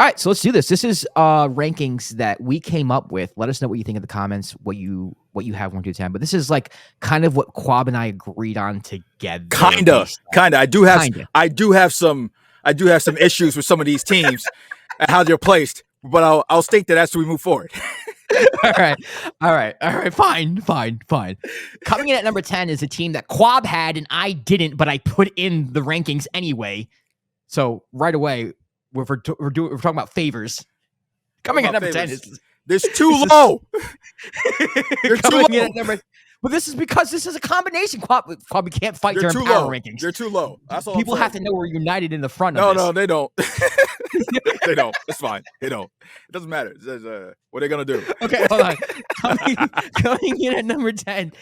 All right, so let's do this. This is rankings that we came up with. Let us know what you think in the comments, what you have 1 through 10. But this is like kind of what Kwab and I agreed on together. Kinda. I do have some issues with some of these teams and how they're placed. But I'll state that as we move forward. All right. Fine. Coming in at number 10 is a team that Kwab had and I didn't, but I put in the rankings anyway. So right away, we're talking about favors. Coming at number 10 is this too low. They're too low. But this is because this is a combination. Kwab, we can't fight during power rankings. They're too low. That's all. People have to know we're united in the front. No, they don't. They don't. It's fine. They don't. It doesn't matter. What are they gonna do? Okay, hold on. Coming in at number 10,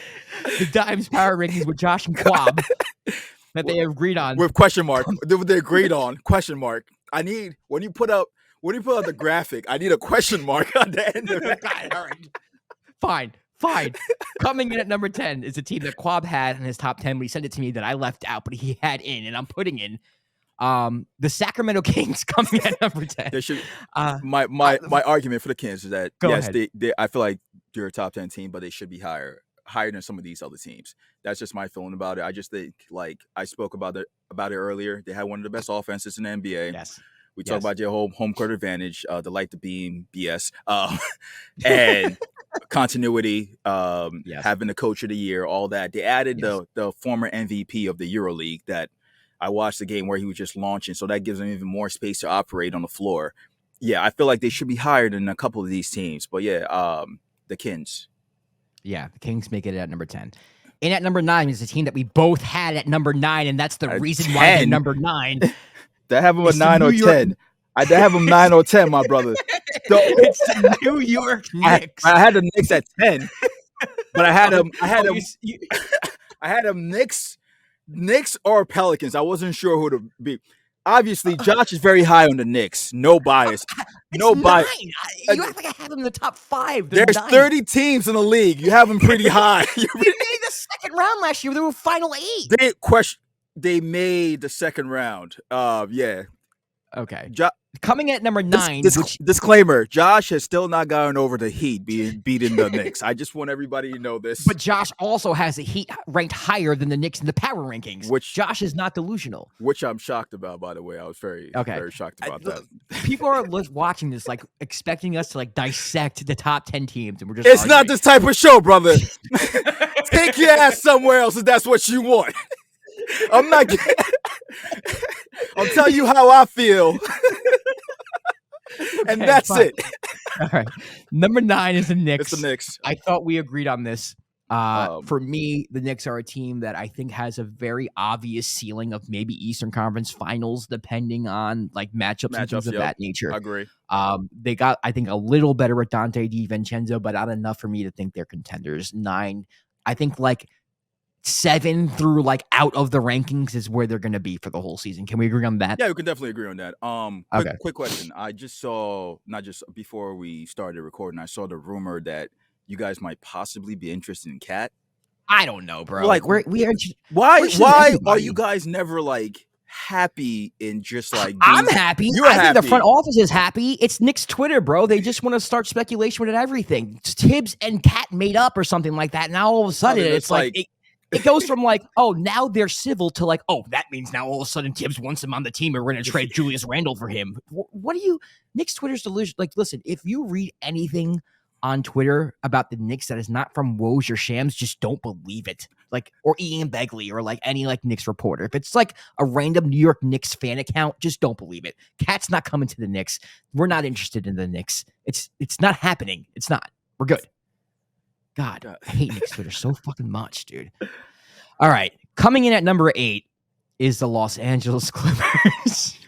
the Dimes power rankings with Josh and Kwab that they agreed on with question mark. They agreed on question mark. I need when you put up the graphic. I need a question mark on the end of it. All right. Fine. Coming in at number 10 is a team that Kwab had in his top 10, but he sent it to me that I left out, but he had in, and I'm putting in the Sacramento Kings coming at number 10. They should. My argument for the Kings is that they I feel like they're a top 10 team, but they should be higher than some of these other teams. That's just my feeling about it. I just think, like I spoke about it earlier, they had one of the best offenses in the NBA. Yes. We talk about their whole home court advantage, the light the beam BS, and continuity, having the coach of the year, all that. They added the former MVP of the EuroLeague that I watched the game where he was just launching, so that gives them even more space to operate on the floor. Yeah, I feel like they should be higher than a couple of these teams, but the Kings. Yeah, the Kings make it at number 10. And at number 9 is a team that we both had at number 9, and that's the reason why they're number 9. They have them at 9 or 10. I have them 9 or 10, my brother. It's the New York Knicks. I had the Knicks at 10, but I had them Knicks or Pelicans. I wasn't sure who to be. Obviously, Josh is very high on the Knicks. No bias. No bias. You act like I have them in the top 5. There's 30 teams in the league. You have them pretty high. They made the second round last year. They were final 8. They made the second round. Yeah. Okay. Coming at number 9. Disclaimer: Josh has still not gotten over the Heat beating the Knicks. I just want everybody to know this. But Josh also has the Heat ranked higher than the Knicks in the power rankings. Which Josh is not delusional. Which I'm shocked about, by the way. I was very shocked about that. People are watching this, like expecting us to like dissect the top 10 teams, and we're just. It's not this type of show, brother. Take your ass somewhere else if that's what you want. I'm not. I'll tell you how I feel. And that's it. All right. Number 9 is the Knicks. It's the Knicks. I thought we agreed on this. For me, the Knicks are a team that I think has a very obvious ceiling of maybe Eastern Conference Finals, depending on like matchups and things of that nature. I agree. They got, I think, a little better with Dante DiVincenzo, but not enough for me to think they're contenders. 9, I think like 7 through like out of the rankings is where they're going to be for the whole season. Can we agree on that? Yeah, we can definitely agree on that. Quick question. I just saw, not just before we started recording, I saw the rumor that you guys might possibly be interested in Cat. I don't know, bro. Like we are. Why are you guys never like happy in just like? I'm happy. I think the front office is happy. It's Knicks Twitter, bro. They just want to start speculation with everything. Tibbs and Cat made up or something like that. Now all of a sudden it's like. It goes from like, oh, now they're civil to like, oh, that means now all of a sudden Tibbs wants him on the team and we're going to trade Julius Randle for him. What do you, Knicks Twitter's delusion? Like, listen, if you read anything on Twitter about the Knicks that is not from Woj or Shams, just don't believe it. Like, or Ian Begley or like any like Knicks reporter. If it's like a random New York Knicks fan account, just don't believe it. Cat's not coming to the Knicks. We're not interested in the Knicks. It's not happening. It's not. We're good. God, I hate Knicks Twitter so fucking much, dude. All right. Coming in at number 8 is the Los Angeles Clippers.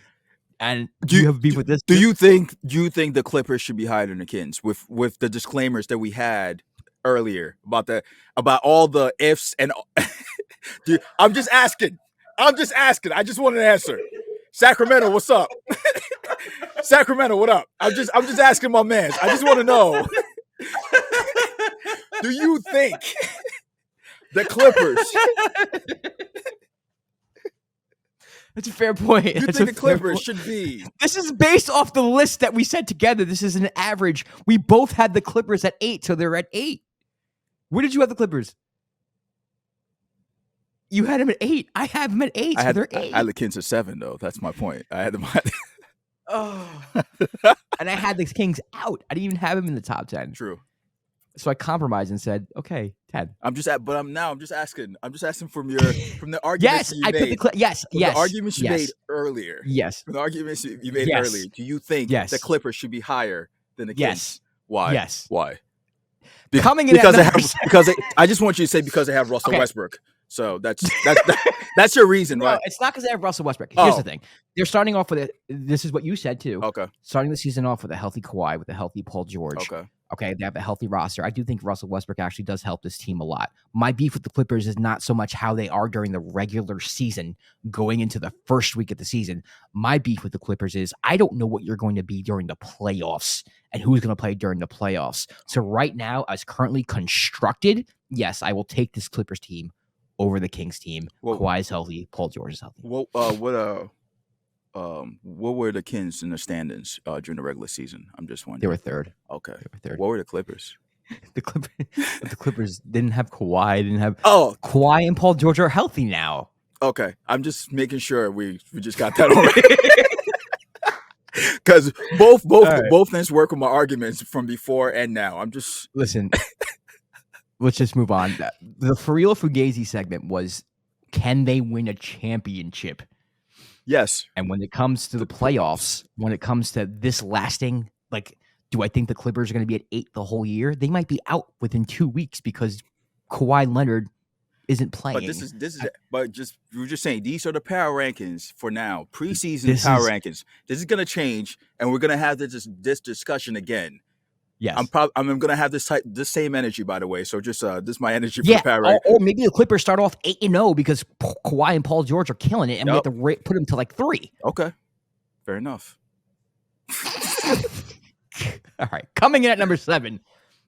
And do you have beef with this? Do you think the Clippers should be higher than the Kings with the disclaimers that we had earlier about all the ifs and dude, I'm just asking. I just want an answer. Sacramento, what's up? Sacramento, what up? I'm just asking my man. I just want to know. Do you think the Clippers That's a fair point. You think the Clippers should be? This is based off the list that we said together. This is an average. We both had the Clippers at 8, so they're at 8. Where did you have the Clippers? You had them at 8. I have them at 8, so they're 8. I had the Kings at 7, though. That's my point. I had them and I had the Kings out. I didn't even have them in the top 10. True. So I compromised and said, okay, 10. I'm just asking from the arguments you made. The arguments you made earlier. Yes. From the arguments you made earlier. Do you think the Clippers should be higher than the Kings? Yes. Why? Yes. Why? Coming in because I just want you to say because they have Russell Westbrook. So that's your reason, right? No, it's not because they have Russell Westbrook. Here's the thing. They're starting off with this is what you said too. Okay. Starting the season off with a healthy Kawhi, with a healthy Paul George. Okay. They have a healthy roster. I do think Russell Westbrook actually does help this team a lot. My beef with the Clippers is not so much how they are during the regular season going into the first week of the season. My beef with the Clippers is I don't know what you're going to be during the playoffs and who's going to play during the playoffs. So right now, as currently constructed, yes, I will take this Clippers team over the Kings team. Kawhi is healthy. Paul George is healthy. What were the Kings in the standings during the regular season? I'm just wondering. They were third. Okay. They were third. What were the Clippers? The Clippers didn't have Kawhi. Didn't have Kawhi and Paul George are healthy now. Okay. I'm just making sure we just got that already. Because both things work with my arguments from before and now. I'm just listen. Let's just move on. The For Real Fugazi segment was, can they win a championship? Yes. And when it comes to the playoffs, when it comes to this lasting, like, do I think the Clippers are going to be at 8 the whole year? They might be out within 2 weeks because Kawhi Leonard isn't playing. But we're just saying these are the power rankings for now. Preseason power rankings. This is going to change, and we're going to have this discussion again. Yes, I'm going to have this same energy, by the way. So just this is my energy for the power rankings. Or maybe the Clippers start off 8-0 because Kawhi and Paul George are killing it, and we have to put them to like 3. Okay, fair enough. All right, coming in at number 7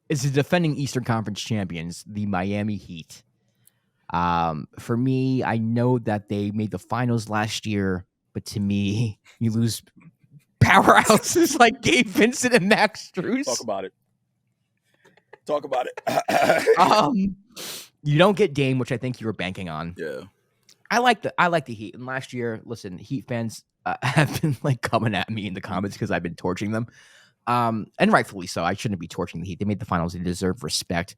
is the defending Eastern Conference champions, the Miami Heat. For me, I know that they made the finals last year, but to me, you lose powerhouses like Gabe Vincent and Max Strus. Talk about it. You don't get Dame, which I think you were banking on. Yeah. I like the Heat. And last year, listen, Heat fans have been like coming at me in the comments because I've been torching them. And rightfully so. I shouldn't be torching the Heat. They made the finals. They deserve respect.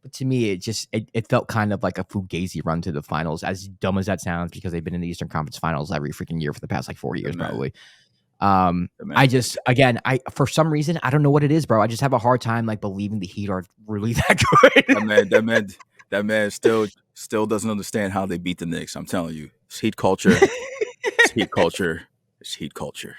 But to me, it felt kind of like a Fugazi run to the finals, as dumb as that sounds, because they've been in the Eastern Conference Finals every freaking year for the past like 4 years, probably. For some reason, I don't know what it is, bro. I just have a hard time like believing the Heat are really that good. That man still doesn't understand how they beat the Knicks. I'm telling you, it's Heat culture. It's Heat culture. It's Heat culture.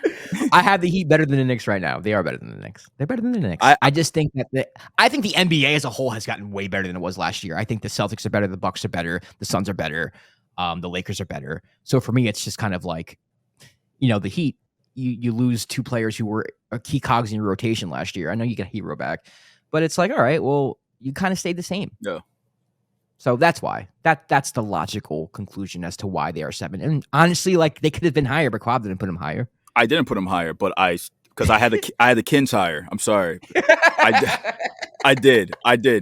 I have the Heat better than the Knicks right now. They are better than the Knicks. They're better than the Knicks. I just think that I think the NBA as a whole has gotten way better than it was last year. I think the Celtics are better, the Bucks are better, the Suns are better, the Lakers are better. So for me, it's just kind of like, the Heat. You lose 2 players who were key cogs in your rotation last year. I know you get Hero back, but it's like, all right, well, you kind of stayed the same. Yeah. So that's why. That's the logical conclusion as to why they are 7. And honestly, like they could have been higher, but Kwab didn't put them higher. I didn't put them higher, but because I had the Kings higher. I'm sorry. I did.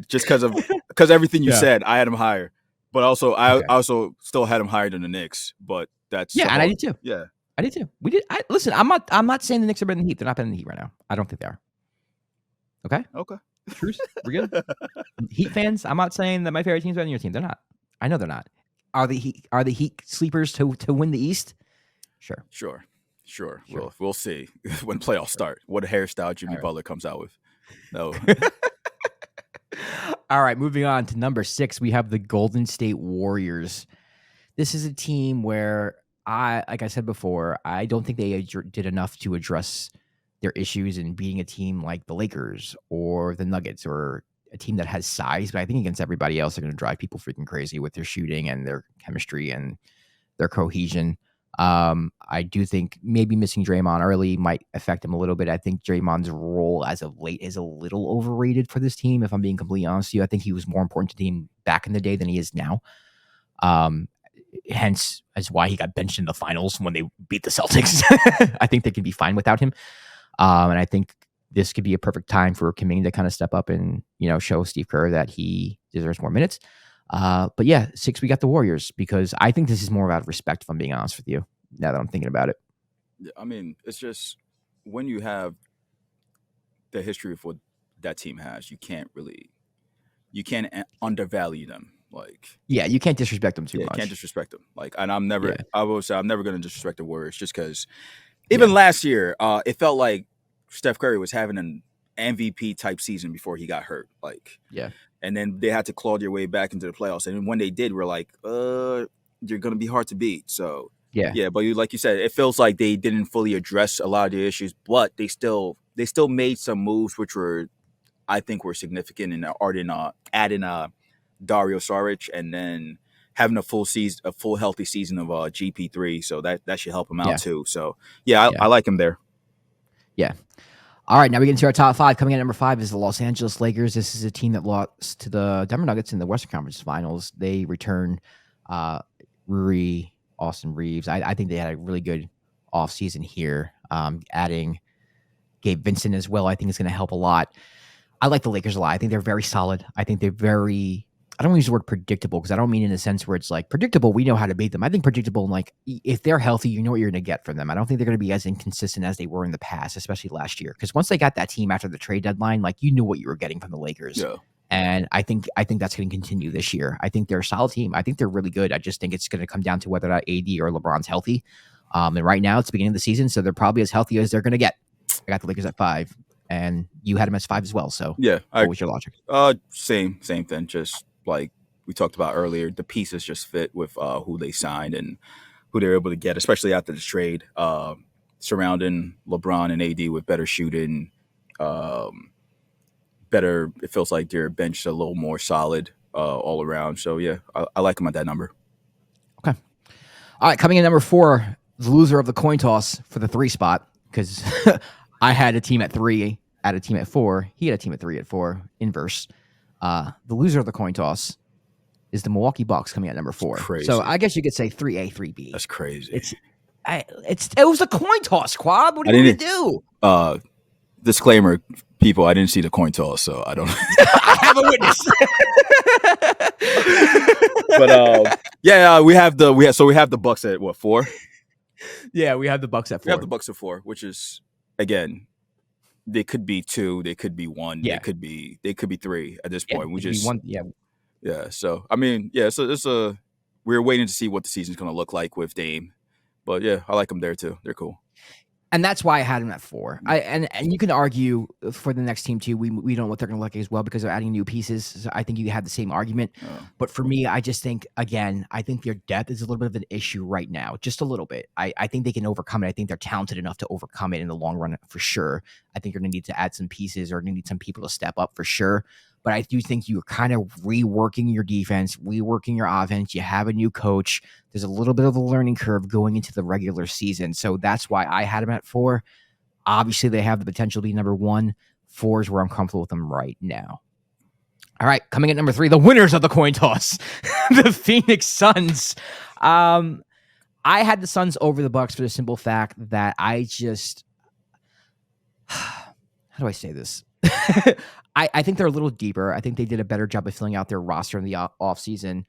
Just because everything you said, I had them higher. But also, I also still had them higher than the Knicks. But that's and I did too. Yeah. I did too. We did. Listen, I'm not saying the Knicks are better than the Heat. They're not better than the Heat right now. I don't think they are. Okay. Truce. We're good. Heat fans, I'm not saying that my favorite team's better than your team. They're not. I know they're not. Are the Heat sleepers to win the East? Sure. We'll see when playoffs start. What hairstyle Jimmy Butler comes out with. No. All right, moving on to number 6, we have the Golden State Warriors. This is a team where like I said before, I don't think they did enough to address their issues in beating a team like the Lakers or the Nuggets or a team that has size. But I think against everybody else, they're going to drive people freaking crazy with their shooting and their chemistry and their cohesion. I do think maybe missing Draymond early might affect him a little bit. I think Draymond's role as of late is a little overrated for this team, if I'm being completely honest with you. I think he was more important to the team back in the day than he is now. hence as why he got benched in the finals when they beat the Celtics. I think they can be fine without him. And I think this could be a perfect time for Kuminga to kind of step up and, show Steve Kerr that he deserves more minutes. But yeah, 6, we got the Warriors, because I think this is more about respect, if I'm being honest with you, now that I'm thinking about it. I mean, it's just when you have the history of what that team has, you can't undervalue them. You can't disrespect them too much. You can't disrespect them. And I will say I'm never going to disrespect the Warriors, just because even last year, it felt like Steph Curry was having an MVP type season before he got hurt. And then they had to claw their way back into the playoffs. And when they did, we're like, you're going to be hard to beat. So but like you said, it feels like they didn't fully address a lot of the issues, but they still made some moves which were, I think, were significant in adding Dario Saric, and then having a full healthy season of GP3. So that should help him out too. So I like him there. Yeah. All right, now we get into our top 5. Coming in at number 5 is the Los Angeles Lakers. This is a team that lost to the Denver Nuggets in the Western Conference Finals. They return Rui, Austin Reeves. I think they had a really good offseason here. Adding Gabe Vincent as well, I think is going to help a lot. I like the Lakers a lot. I think they're very solid. I think they're very... I don't use the word predictable, because I don't mean in a sense where it's like predictable, we know how to beat them. I think predictable, like if they're healthy, you know what you're going to get from them. I don't think they're going to be as inconsistent as they were in the past, especially last year. Because once they got that team after the trade deadline, you knew what you were getting from the Lakers. Yeah. And I think that's going to continue this year. I think they're a solid team. I think they're really good. I just think it's going to come down to whether or not AD or LeBron's healthy. And right now it's the beginning of the season, so they're probably as healthy as they're going to get. I got the Lakers at 5, and you had them as 5 as well. So what was your logic? Same thing. Just like we talked about earlier, the pieces just fit with who they signed and who they're able to get, especially after the trade, surrounding LeBron and AD with better shooting, better. It feels like their bench is a little more solid all around. So I like them at that number. Okay. All right, coming in number 4, the loser of the coin toss for the 3 spot, because I had a team at 3, had a team at 4. He had a team at 3 at 4, inverse. The loser of the coin toss is the Milwaukee Bucks, coming at number 4. Crazy. So I guess you could say 3A, 3B. That's crazy. It was a coin toss, Kwab. What are you going to do? Disclaimer, people, I didn't see the coin toss, so I don't. I have a witness. But we have the Bucks at what, 4? Yeah, we have the Bucks at 4. We have the Bucks at 4, which is, again, they could be 2, they could be 1, they could be 3 at this point. We just 1, So I mean, we're waiting to see what the season's going to look like with Dame, but I like them there too. They're cool. And that's why I had them at 4. And you can argue for the next team too. We don't know what they're going to look like as well, because they're adding new pieces. So I think you had the same argument. But for me, I just think, again, I think their depth is a little bit of an issue right now, just a little bit. I think they can overcome it. I think they're talented enough to overcome it in the long run for sure. I think you're going to need to add some pieces, or need some people to step up for sure. But I do think you're kind of reworking your defense, reworking your offense. You have a new coach. There's a little bit of a learning curve going into the regular season. So that's why I had them at 4. Obviously, they have the potential to be number 1. 4 is where I'm comfortable with them right now. All right, coming at number 3, the winners of the coin toss, the Phoenix Suns. I had the Suns over the Bucks for the simple fact that I just... How do I say this? I think they're a little deeper. I think they did a better job of filling out their roster in the offseason.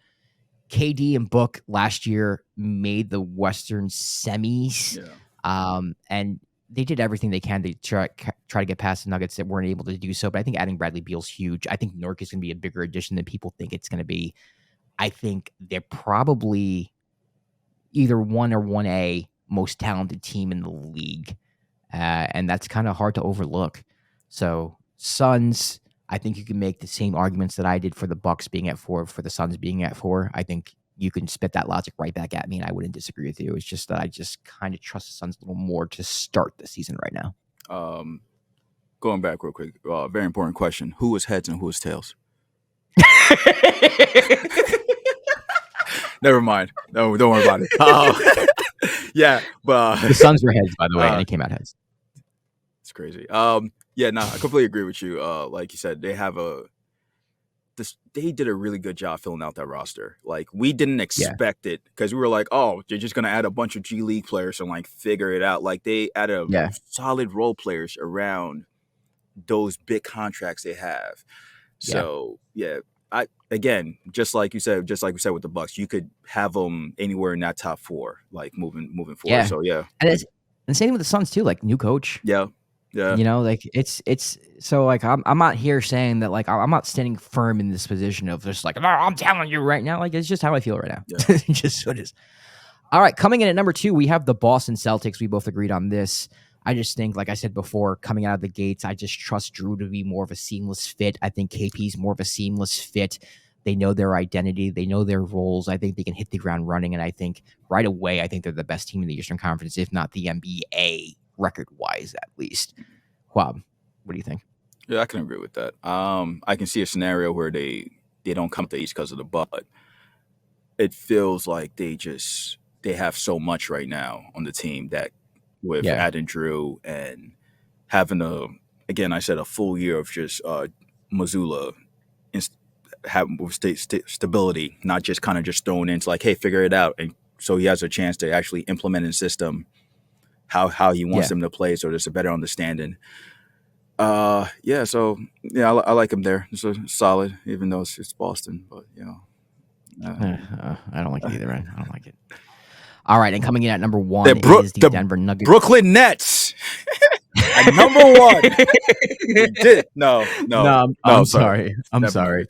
KD and Book last year made the Western semis. And they did everything they can to try to get past the Nuggets that weren't able to do so. But I think adding Bradley Beal's huge. I think Nurk is going to be a bigger addition than people think it's going to be. I think they're probably either 1 or 1A most talented team in the league. And that's kind of hard to overlook. So Suns, I think you can make the same arguments that I did for the Bucks being at 4, for the Suns being at 4. I think you can spit that logic right back at me, and I wouldn't disagree with you. It's just that I just kind of trust the Suns a little more to start the season right now. Going back real quick, very important question. Who is heads and who is tails? Never mind. No, don't worry about it. But the Suns were heads, by the way, and it came out heads. It's crazy. I completely agree with you. Like you said, they have they did a really good job filling out that roster. Like, we didn't expect it because we were like, oh, they're just gonna add a bunch of G League players and like figure it out. Like, they added solid role players around those big contracts they have. So again, just like we said with the Bucks, you could have them anywhere in that top 4, like moving forward. So and the same with the Suns too. Like, new coach. Yeah. You know, like it's so like I'm not here saying that, like, I'm not standing firm in this position of just like, no, I'm telling you right now. Like, it's just how I feel right now. Yeah. Just what it is. All right, coming in at number 2, we have the Boston Celtics. We both agreed on this. I just think, like I said before, coming out of the gates, I just trust Drew to be more of a seamless fit. I think KP's more of a seamless fit. They know their identity. They know their roles. I think they can hit the ground running. And I think right away, I think they're the best team in the Eastern Conference, if not the NBA, record-wise at least. Kwab, what do you think? Yeah, I can agree with that. I can see a scenario where they don't come to the East because of the Bucks, but it feels like they have so much right now on the team that with adding Drew and having a full year of just Mazzulla with stability, not just kind of just thrown into like, hey, figure it out. And so he has a chance to actually implement a system how he wants them to play, so there's a better understanding. I like him there. It's a solid, even though it's Boston, but I don't like it either, right? I don't like it. All right, and coming in at number 1 is the Denver Nuggets. Brooklyn Nets. At number 1. No, I'm sorry. I'm sorry.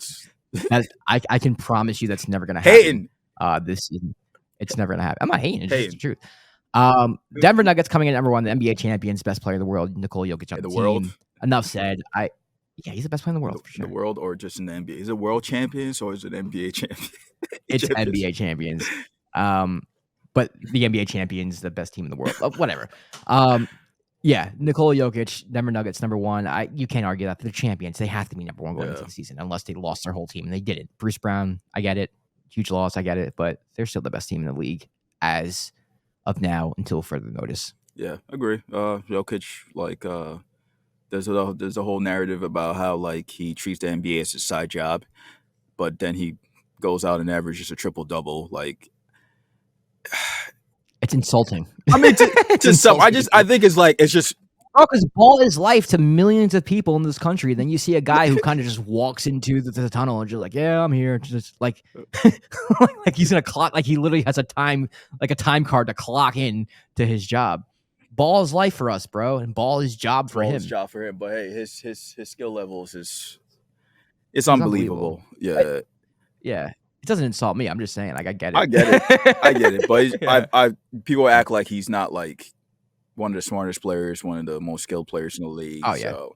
I can promise you that's never going to happen. This season. It's never going to happen. I'm not hating. It's just the truth. Denver Nuggets coming in at number 1, the NBA champions, best player in the world, Nikola Jokic on the team. World. Enough said. He's the best player in the world for sure. The world, or just in the NBA? Is it world champions or is it NBA champions? It's NBA champions. But the NBA champions, the best team in the world. Whatever. Nikola Jokic, Denver Nuggets, number 1. You can't argue that. They're champions. They have to be number 1 going into the season, unless they lost their whole team, and they didn't. Bruce Brown, I get it. Huge loss, I get it. But they're still the best team in the league as of now until further notice. Yeah, agree. Jokic, like, there's a whole narrative about how, like, he treats the NBA as his side job, but then he goes out and averages a triple-double. Like, it's insulting. I mean, to some, I think it's just. Oh, because ball is life to millions of people in this country. Then you see a guy who kind of just walks into the tunnel and just like, yeah, I'm here. Just like, like he's gonna clock. Like, he literally has a time card to clock in to his job. Ball is life for us, bro, and ball is job for him. It's job for him, but hey, his skill levels it's unbelievable. Yeah. It doesn't insult me. I'm just saying, like, I get it. I get it. But people act like he's not like one of the smartest players, one of the most skilled players in the league. Oh yeah. So